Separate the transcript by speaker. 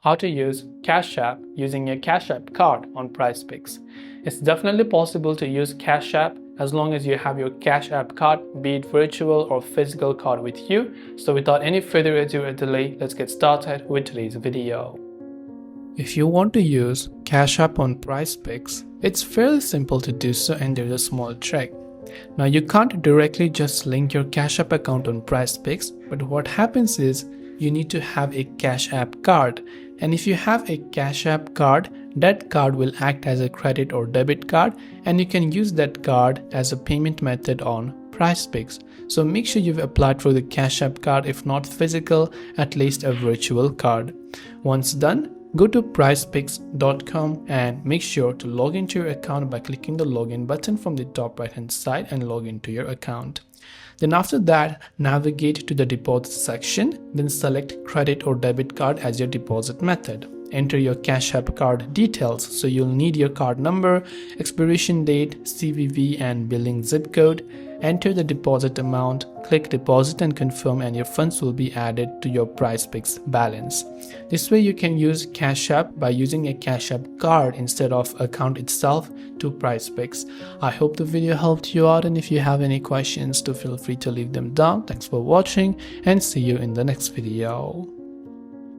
Speaker 1: how to use Cash App using a Cash App card on Prizepicks. It's definitely possible to use Cash App as long as you have your Cash App card, be it virtual or physical card with you. So without any further ado or delay, let's get started with today's video. If you want to use Cash App on Prizepicks, it's fairly simple to do so, and there's a small trick. Now you can't directly just link your Cash App account on Prizepicks, but what happens is you need to have a Cash App card. And if you have a Cash App card, that card will act as a credit or debit card, and you can use that card as a payment method on Prizepicks. So make sure you've applied for the Cash App card, if not physical, at least a virtual card. Once done, go to prizepicks.com and make sure to log into your account by clicking the login button from the top right hand side and log into your account. Then after that, navigate to the deposit section, then select credit or debit card as your deposit method. Enter your Cash App card details, so you'll need your card number, expiration date, CVV and billing zip code. Enter the deposit amount, click deposit and confirm, and your funds will be added to your Prizepicks balance. This way you can use Cash App by using a Cash App card instead of account itself to Prizepicks. I hope the video helped you out, and if you have any questions, do feel free to leave them down. Thanks for watching and see you in the next video.